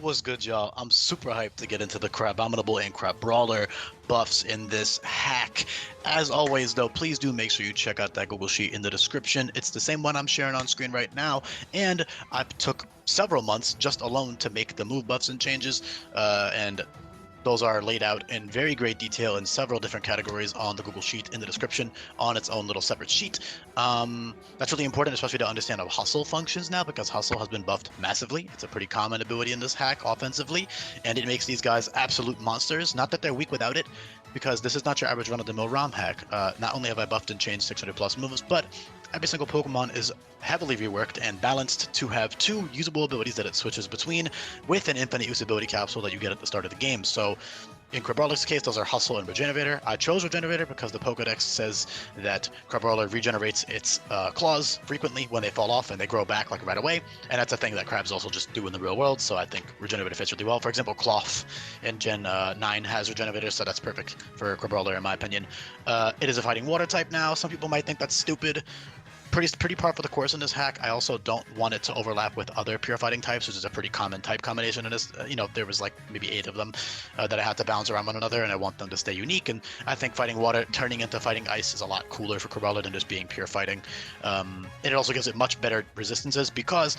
What's good, y'all? I'm super hyped to get into the Crabominable and Crabrawler buffs in this hack. As always, though, please do make sure you check out that Google Sheet in the description. It's the same one I'm sharing on screen right now, and I took several months just alone to make the move buffs and changes, and those are laid out in very great detail in several different categories on the Google Sheet in the description on its own little separate sheet. That's really important, especially to understand how Hustle functions now, because Hustle has been buffed massively. It's a pretty common ability in this hack offensively, and it makes these guys absolute monsters. Not that they're weak without it, because this is not your average run-of-the-mill ROM hack. Not only have I buffed and changed 600 plus moves, but every single Pokemon is heavily reworked and balanced to have two usable abilities that it switches between, with an infinite use ability capsule that you get at the start of the game. So in Crabrawler's case, those are Hustle and Regenerator. I chose Regenerator because the Pokedex says that Crabrawler regenerates its claws frequently when they fall off and they grow back like right away, and that's a thing that Crabs also just do in the real world, so I think Regenerator fits really well. For example, Cloth in Gen 9 has Regenerator, so that's perfect for Crabrawler in my opinion. It is a fighting water type now. Some people might think that's stupid. Pretty par for the course in this hack. I also don't want it to overlap with other pure fighting types, which is a pretty common type combination in this. There was like maybe 8 of them that I had to bounce around one another, and I want them to stay unique. And I think fighting water turning into fighting ice is a lot cooler for Crabrawler than just being pure fighting. And it also gives it much better resistances because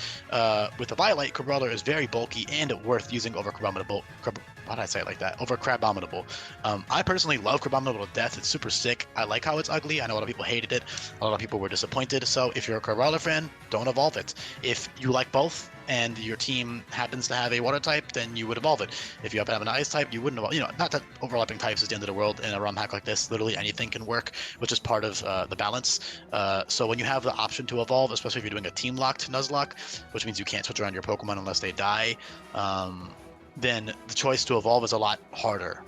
with the Violet, Crabrawler is very bulky and worth using over Crabominable. Why did I say it like that? Over Crabominable. I personally love Crabominable to death. It's super sick. I like how it's ugly. I know a lot of people hated it. A lot of people were disappointed. So if you're a Crabrawler fan, don't evolve it. If you like both and your team happens to have a water type, then you would evolve it. If you happen to have an ice type, you wouldn't evolve. Not that overlapping types is the end of the world in a ROM hack like this. Literally anything can work, which is part of the balance. So when you have the option to evolve, especially if you're doing a team-locked Nuzlocke, which means you can't switch around your Pokemon unless they die, then the choice to evolve is a lot harder,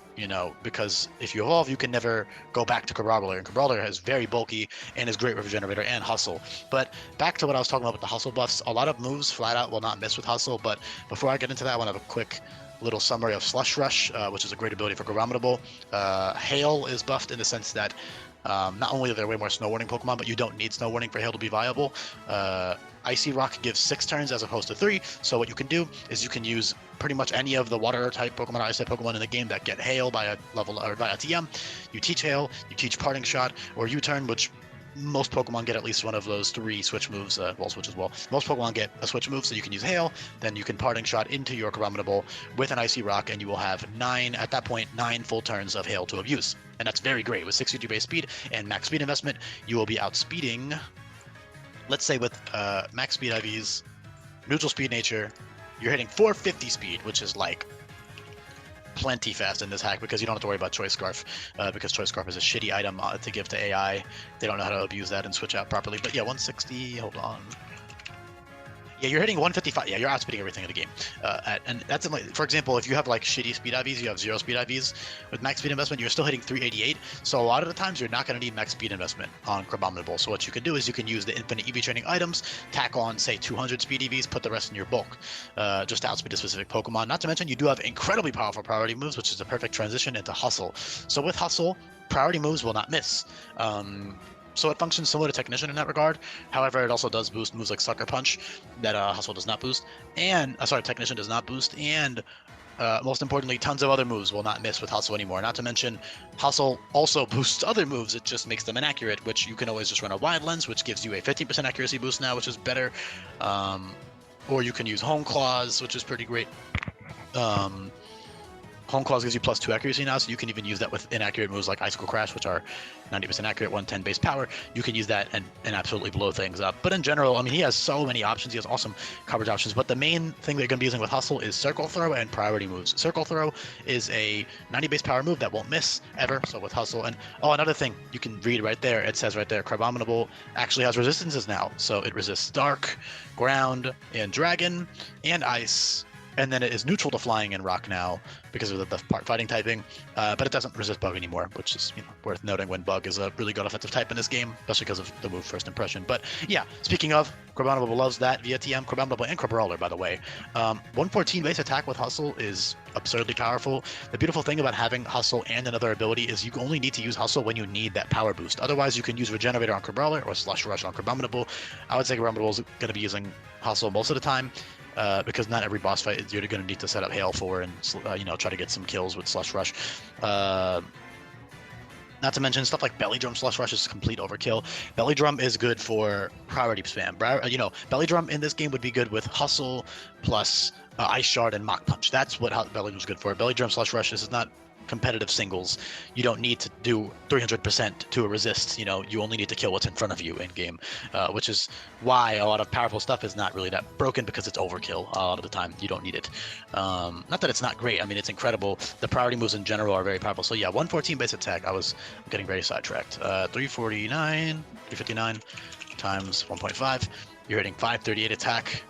because if you evolve, you can never go back to Crabrawler, and Crabrawler is very bulky and is great with Regenerator and Hustle. But back to what I was talking about with the Hustle buffs, a lot of moves flat out will not miss with Hustle, but before I get into that, I want to have a quick little summary of Slush Rush, which is a great ability for Crabominable. Hail is buffed in the sense that not only are there way more Snow Warning Pokemon, but you don't need Snow Warning for Hail to be viable. Icy Rock gives 6 turns as opposed to 3, so what you can do is you can use pretty much any of the water type Pokemon or ice type Pokemon in the game that get Hail by a level or by a TM. You teach Hail, you teach Parting Shot, or U-Turn, which most Pokemon get at least one of those 3 switch moves, Wall Switch as well. Most Pokemon get a switch move, so you can use Hail, then you can Parting Shot into your Crabominable with an Icy Rock, and you will have 9 full turns of Hail to abuse. And that's very great. With 62 base speed and max speed investment, you will be outspeeding, let's say with max speed IVs, neutral speed nature, you're hitting 450 speed, which is like plenty fast in this hack because you don't have to worry about Choice Scarf, because Choice Scarf is a shitty item to give to AI. They don't know how to abuse that and switch out properly. But yeah, 160, hold on. Yeah, you're hitting 155. Yeah, you're outspeeding everything in the game. And that's like, for example, if you have like shitty speed IVs, you have 0 speed IVs. With max speed investment, you're still hitting 388. So a lot of the times, you're not going to need max speed investment on Crabominable. So what you can do is you can use the infinite EV training items, tack on, say, 200 speed EVs, put the rest in your bulk, just to outspeed a specific Pokemon. Not to mention, you do have incredibly powerful priority moves, which is a perfect transition into Hustle. So with Hustle, priority moves will not miss. So it functions similar to Technician in that regard. However, it also does boost moves like Sucker Punch that Hustle does not boost. And, Technician does not boost. And most importantly, tons of other moves will not miss with Hustle anymore. Not to mention, Hustle also boosts other moves. It just makes them inaccurate, which you can always just run a Wide Lens, which gives you a 15% accuracy boost now, which is better. Or you can use Home Claws, which is pretty great. Home Claws gives you +2 accuracy now, so you can even use that with inaccurate moves like Icicle Crash, which are 90% accurate, 110 base power. You can use that and absolutely blow things up. But in general, I mean, he has so many options. He has awesome coverage options. But the main thing they're going to be using with Hustle is Circle Throw and priority moves. Circle Throw is a 90 base power move that won't miss ever, so with Hustle. And another thing you can read right there, it says right there, Crabominable actually has resistances now. So it resists Dark, Ground, and Dragon, and Ice. And then it is neutral to Flying and Rock now because of the part fighting typing, but it doesn't resist Bug anymore, which is worth noting when Bug is a really good offensive type in this game, especially because of the move First Impression. But yeah, speaking of, Crabominable loves that via TM, Crabominable and Crabrawler, by the way. 114 base attack with Hustle is absurdly powerful. The beautiful thing about having Hustle and another ability is you only need to use Hustle when you need that power boost. Otherwise, you can use Regenerator on Crabrawler or Slush Rush on Crabominable. I would say Crabominable is going to be using Hustle most of the time. because not every boss fight you're going to need to set up Hail for and try to get some kills with Slush Rush. Not to mention stuff like Belly Drum Slush Rush is complete overkill. Belly Drum is good for priority spam. Belly Drum in this game would be good with Hustle plus Ice Shard and Mach Punch. That's what Belly Drum's good for. Belly Drum Slush Rush, this is not competitive singles. You don't need to do 300% to a resist. You only need to kill what's in front of you in game, which is why a lot of powerful stuff is not really that broken, because it's overkill a lot of the time. You don't need it. Not that it's not great. I mean, it's incredible. The priority moves in general are very powerful. So yeah, 114 base attack. I'm getting very sidetracked. 359 times 1.5. You're hitting 538 attack,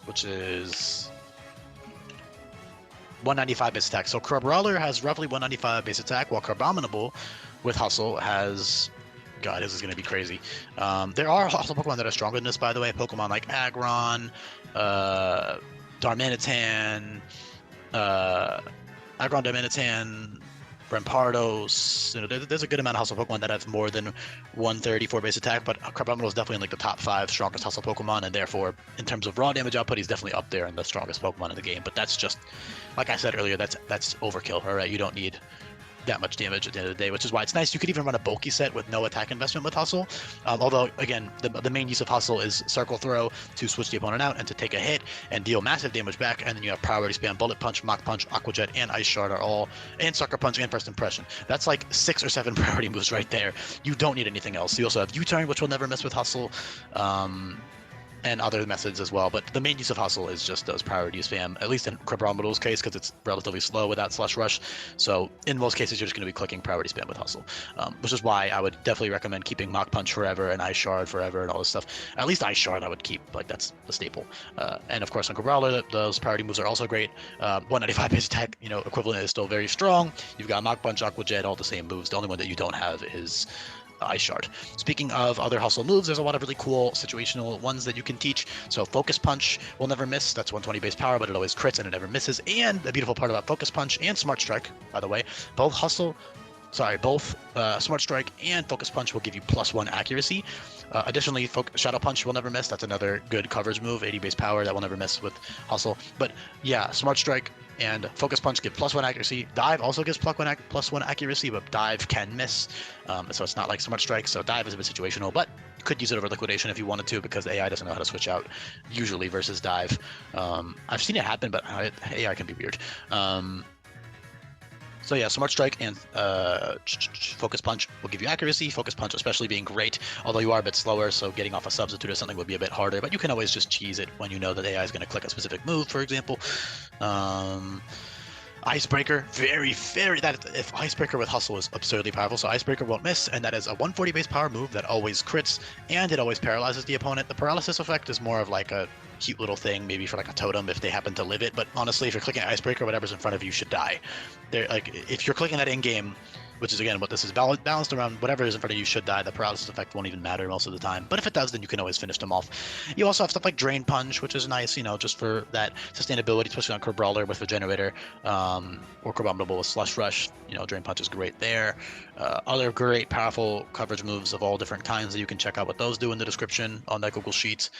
which is 195 base attack. So Crabrawler has roughly 195 base attack, while Crabominable with Hustle has... God, this is going to be crazy. There are Hustle Pokemon that are stronger than this, by the way. Pokemon like Aggron, Darmanitan, Rampardos. There's a good amount of Hustle Pokemon that have more than 134 base attack, but Crabominable is definitely in like the top 5 strongest Hustle Pokemon, and therefore, in terms of raw damage output, he's definitely up there in the strongest Pokemon in the game. But that's just, like I said earlier, that's overkill. All right, you don't need that much damage at the end of the day, which is why it's nice. You could even run a bulky set with no attack investment with Hustle. Although, again, the main use of Hustle is Circle Throw to switch the opponent out and to take a hit and deal massive damage back. And then you have Priority Spam, Bullet Punch, Mach Punch, Aqua Jet, and Ice Shard are all, and Sucker Punch and First Impression. That's like 6 or 7 priority moves right there. You don't need anything else. You also have U-Turn, which will never miss with Hustle. And other methods as well, but the main use of Hustle is just those priority spam, at least in Crabrominable's case, because it's relatively slow without Slush Rush. So in most cases, you're just going to be clicking priority spam with Hustle, which is why I would definitely recommend keeping Mach Punch forever and Ice Shard forever and all this stuff. At least Ice Shard I would keep, like that's the staple. And of course on Crabrawler, those priority moves are also great. 195 base attack, equivalent is still very strong. You've got Mach Punch, Aqua Jet, all the same moves. The only one that you don't have is Ice Shard. Speaking of other Hustle moves, there's a lot of really cool situational ones that you can teach. So Focus Punch will never miss. That's 120 base power, but it always crits and it never misses. And the beautiful part about Focus Punch and Smart Strike, by the way, both Smart Strike and Focus Punch will give you +1 accuracy. Additionally, Shadow Punch will never miss. That's another good coverage move, 80 base power, that will never miss with Hustle. But yeah, Smart Strike and Focus Punch give +1 accuracy. Dive also gives +1 accuracy, but Dive can miss. So it's not like Smart Strike. So Dive is a bit situational, but you could use it over Liquidation if you wanted to, because the AI doesn't know how to switch out usually versus Dive. I've seen it happen, but AI can be weird. So yeah, Smart Strike and Focus Punch will give you accuracy. Focus Punch especially being great, although you are a bit slower, so getting off a substitute or something would be a bit harder, but you can always just cheese it when you know that the AI is going to click a specific move, for example. Icebreaker, if Icebreaker with Hustle is absurdly powerful, so Icebreaker won't miss, and that is a 140 base power move that always crits, and it always paralyzes the opponent. The paralysis effect is more of like a cute little thing, maybe for like a totem if they happen to live it, but honestly, if you're clicking Icebreaker, whatever's in front of you should die. If you're clicking that in-game, which is again what this is balanced around, whatever is in front of you should die. The paralysis effect won't even matter most of the time, but if it does, then you can always finish them off. You also have stuff like Drain Punch, which is nice, just for that sustainability, especially on Crabrawler with Regenerator, or Crabominable with Slush Rush. Drain Punch is great there. Other great powerful coverage moves of all different kinds that you can check out what those do in the description on that Google Sheet.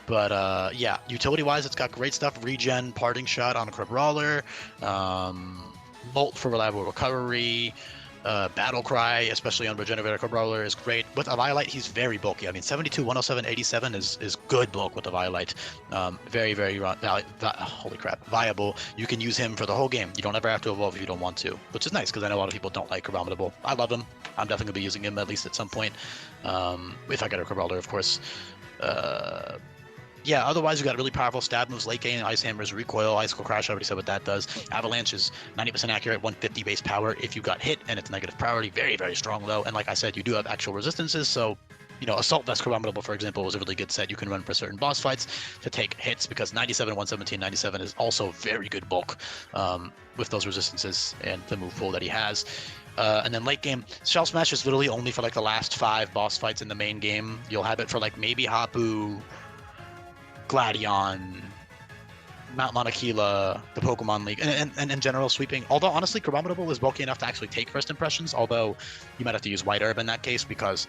But yeah, utility-wise, it's got great stuff. Regen, Parting Shot on Crabrawler, Molt for reliable recovery, Battle Cry, especially on Regenerator Crabrawler, is great. With a Violite, he's very bulky. I mean, 72, 107, 87 is good bulk with a Violite. Very, very holy crap, viable. You can use him for the whole game. You don't ever have to evolve if you don't want to, which is nice because I know a lot of people don't like Crabominable. I love him. I'm definitely gonna be using him at least at some point, if I get a Crabrawler, of course. Yeah, otherwise you got really powerful stab moves, late game, Ice Hammers, Recoil, Icicle Crash, I already said what that does. Avalanche is 90% accurate, 150 base power if you got hit, and it's negative priority, very, very strong though. And like I said, you do have actual resistances, so Assault Vest Crabominable, for example, was a really good set you can run for certain boss fights to take hits, because 97, 117, 97 is also very good bulk with those resistances and the move pool that he has. And then late game, Shell Smash is literally only for like the last 5 boss fights in the main game. You'll have it for like maybe Hapu, Gladion, Mount Monokila, the Pokemon League, and in general sweeping. Although honestly, Crabominable is bulky enough to actually take first impressions, although you might have to use White Herb in that case, because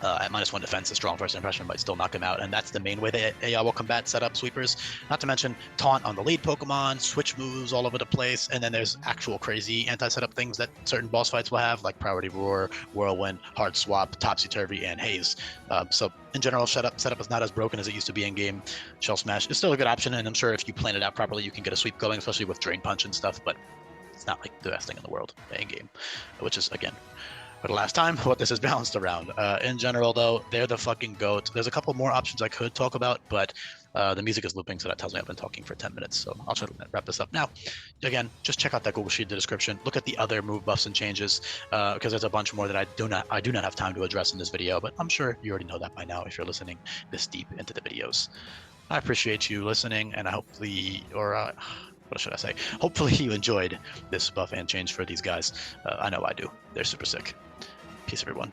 At -1 defense, a strong first impression might still knock him out, and that's the main way that AI will combat setup sweepers. Not to mention taunt on the lead Pokemon, switch moves all over the place, and then there's actual crazy anti-setup things that certain boss fights will have, like Priority Roar, Whirlwind, Hard Swap, Topsy Turvy, and Haze. So in general, setup is not as broken as it used to be in game. Shell Smash is still a good option, and I'm sure if you plan it out properly, you can get a sweep going, especially with Drain Punch and stuff. But it's not like the best thing in the world in game, which is again, for the last time, what this is balanced around. In general, though, they're the fucking GOAT. There's a couple more options I could talk about, but the music is looping, so that tells me I've been talking for 10 minutes. So I'll try to wrap this up now. Again, just check out that Google Sheet in the description. Look at the other move buffs and changes, because there's a bunch more that I do not have time to address in this video, but I'm sure you already know that by now if you're listening this deep into the videos. I appreciate you listening, and I hopefully, what should I say? Hopefully you enjoyed this buff and change for these guys. I know I do. They're super sick. Peace, everyone.